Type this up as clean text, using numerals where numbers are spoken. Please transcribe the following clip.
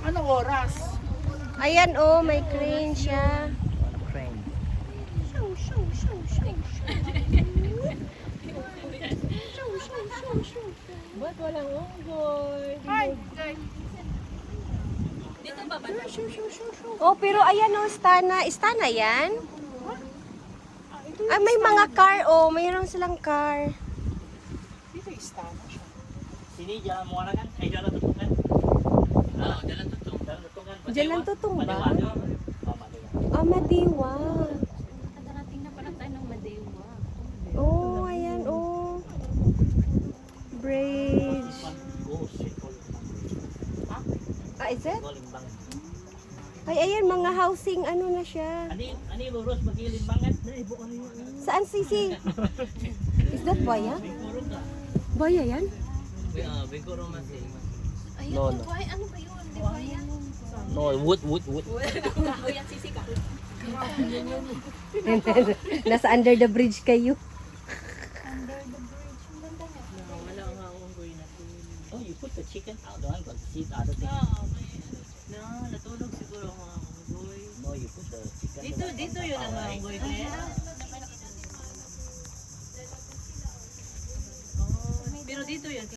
Anong oras? Ayan oh, may crane siya. Crane. Ba't walang unggoy? Hi! Dito ba ba? Oh, pero ayan oh, Stana. Stana yan? Ah, may mga car oh. Mayroon silang car. Dito istana siya. Sini jalan Muarakan, jalan Tutungan. Oo, dalang tutong. Jalan Tutungan. Jalan Tutong ba? Madiwa. Oh, Madiwa. Ah, Madiwa. Nakarating na pala tayo ng Madewa. Oh, ayan oh. Bridge. Oh, shit. Ah, is it? Limbang. Ay, ayan, mga housing, ano na siya. Ani lurus magilimbangan. Dali bukan niyo. Saan sisi? Is that Baya? Bingkuro ka. Baya yan? Bingkuro mas eh. Ayun, No, no, no. ano ba yun? Di ba yan? No, wood. Kahoy yan, sisi kahoy. Nasa under the bridge kayo. Wala nga unggoy na to. Oh, you put the chicken out doon because the other thing. No, natulog siguro ang mga unggoy. No, you put the chicken. Dito yun ang mga unggoy kaya. Pero dito yun.